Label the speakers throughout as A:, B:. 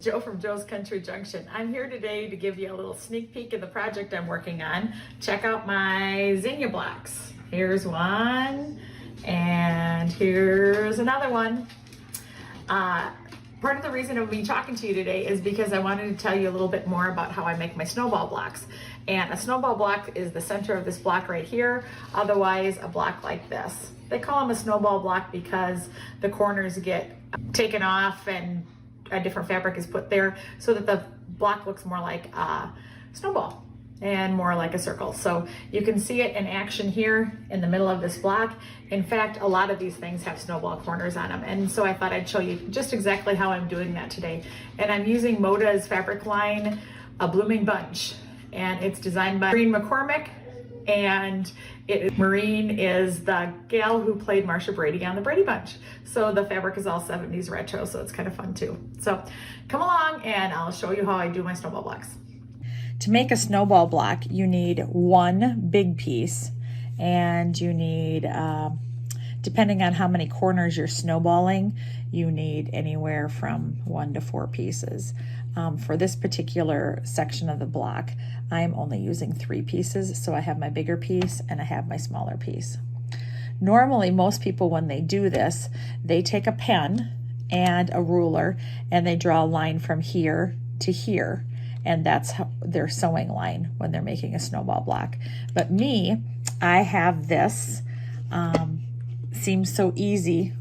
A: Joe from Joe's Country Junction. I'm here today to give you a little sneak peek of the project I'm working on. Check out my zinnia blocks. Here's one, and here's another one. Part of the reason of me talking to you today is because I wanted to tell you a little bit more about how I make my snowball blocks. And a snowball block is the center of this block right here, otherwise a block like this. They call them a snowball block because the corners get taken off and a different fabric is put there so that the block looks more like a snowball and more like a circle. So you can see it in action here in the middle of this block. In fact, a lot of these things have snowball corners on them. And so I thought I'd show you just exactly how I'm doing that today. And I'm using Moda's fabric line, a Blooming Bunch. And it's designed by Maureen McCormick. And Maureen is the gal who played Marsha Brady on the Brady Bunch. So the fabric is all 70s retro, so it's kind of fun too. So come along and I'll show you how I do my snowball blocks.
B: To make a snowball block, you need one big piece, and you need, depending on how many corners you're snowballing, you need anywhere from 1 to 4 pieces. For this particular section of the block, I'm only using 3 pieces, so I have my bigger piece and I have my smaller piece. Normally, most people, when they do this, they take a pen and a ruler and they draw a line from here to here, and that's their sewing line when they're making a snowball block. But me, I have this Seems So Easy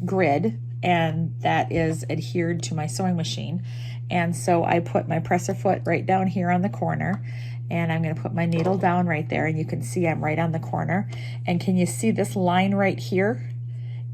B: grid, and that is adhered to my sewing machine. And so I put my presser foot right down here on the corner, and I'm going to put my needle down right there, and you can see I'm right on the corner. And can you see this line right here?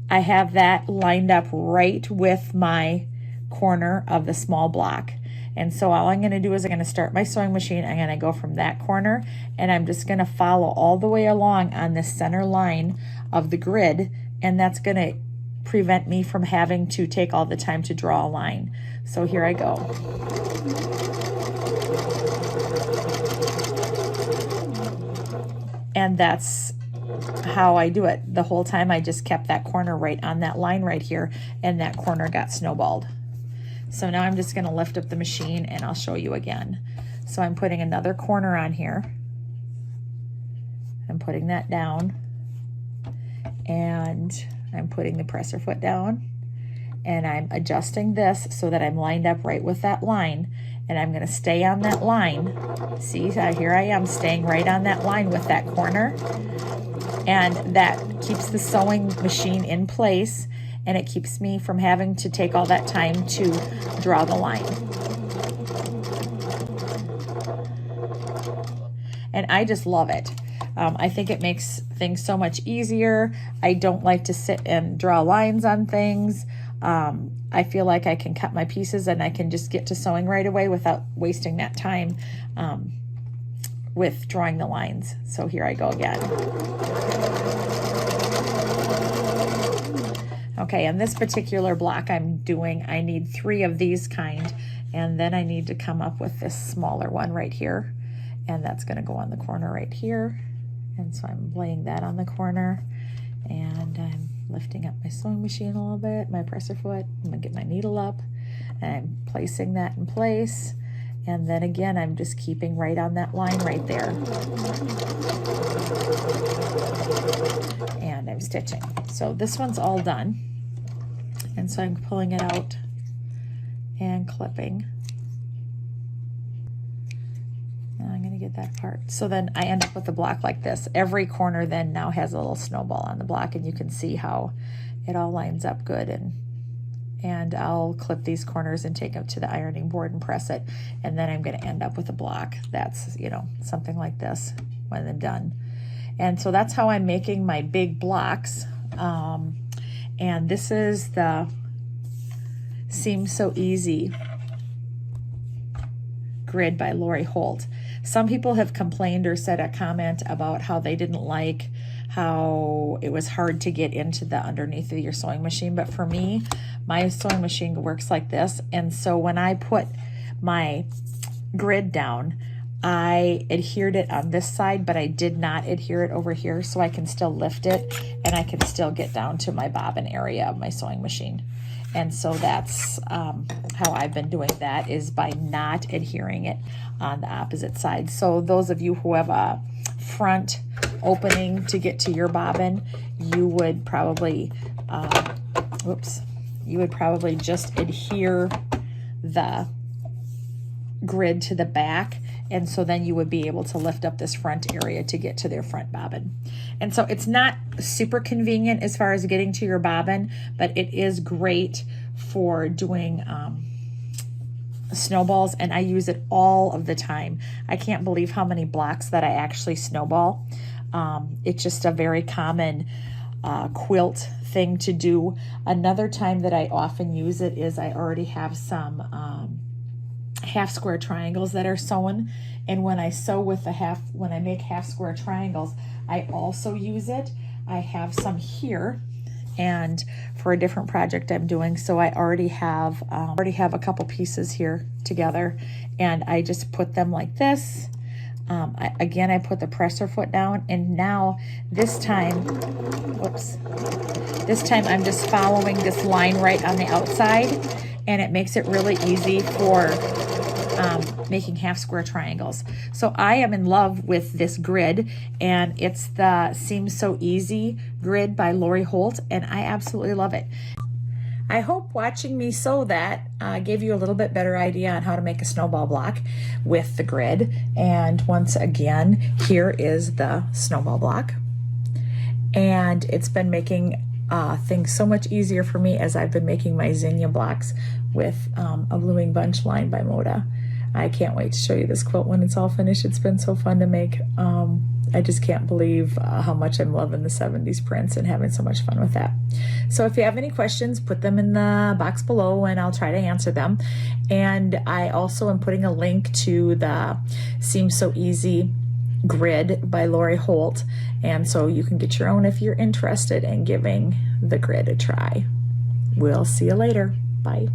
B: I have that lined up right with my corner of the small block. And so all I'm going to do is I'm going to start my sewing machine. I'm going to go from that corner, and I'm just going to follow all the way along on this center line of the grid, and that's going to prevent me from having to take all the time to draw a line. So here I go. And that's how I do it. The whole time I just kept that corner right on that line right here, and that corner got snowballed. So now I'm just going to lift up the machine and I'll show you again. So I'm putting another corner on here. I'm putting that down, and I'm putting the presser foot down, and I'm adjusting this so that I'm lined up right with that line, and I'm going to stay on that line. See, here I am staying right on that line with that corner, and that keeps the sewing machine in place, and it keeps me from having to take all that time to draw the line. And I just love it. I think it makes things so much easier. I don't like to sit and draw lines on things. I feel like I can cut my pieces and I can just get to sewing right away without wasting that time with drawing the lines. So here I go again. Okay, and this particular block I'm doing, I need 3 of these kind, and then I need to come up with this smaller one right here, and that's going to go on the corner right here. And so I'm laying that on the corner, and I'm lifting up my sewing machine a little bit, my presser foot. I'm going to get my needle up, and I'm placing that in place. And then again, I'm just keeping right on that line right there. And I'm stitching. So this one's all done. And so I'm pulling it out and clipping. And I'm going to get that part. So then I end up with a block like this. Every corner then now has a little snowball on the block, and you can see how it all lines up good. And I'll clip these corners and take them to the ironing board and press it. And then I'm going to end up with a block that's, you know, something like this when I'm done. And so that's how I'm making my big blocks. And this is the Seems So Easy grid by Lori Holt. Some people have complained or said a comment about how they didn't like how it was hard to get into the underneath of your sewing machine. But for me, my sewing machine works like this. And so when I put my grid down, I adhered it on this side, but I did not adhere it over here, so I can still lift it and I can still get down to my bobbin area of my sewing machine. And so that's how I've been doing that, is by not adhering it on the opposite side. So those of you who have a front opening to get to your bobbin, you would probably, you would probably just adhere the grid to the back, and so then you would be able to lift up this front area to get to their front bobbin. And so it's not super convenient as far as getting to your bobbin, but it is great for doing snowballs, and I use it all of the time. I can't believe how many blocks that I actually snowball. It's just a very common quilt thing to do. Another time that I often use it is I already have some half square triangles that are sewn, and when I sew with the when I make half square triangles, I also use it. I have some here, and for a different project I'm doing, so I already have a couple pieces here together, and I just put them like this. I put the presser foot down, and now this time I'm just following this line right on the outside, and it makes it really easy for making half square triangles. So I am in love with this grid, and it's the Seems So Easy grid by Lori Holt, and I absolutely love it. I hope watching me sew that gave you a little bit better idea on how to make a snowball block with the grid. And once again, here is the snowball block, and it's been making things so much easier for me as I've been making my zinnia blocks with a Blooming Bunch line by Moda. I can't wait to show you this quilt when it's all finished. It's been so fun to make. I just can't believe how much I'm loving the 70s prints and having so much fun with that. So if you have any questions, put them in the box below and I'll try to answer them. And I also am putting a link to the Seems So Easy grid by Lori Holt, and so you can get your own if you're interested in giving the grid a try. We'll see you later. Bye.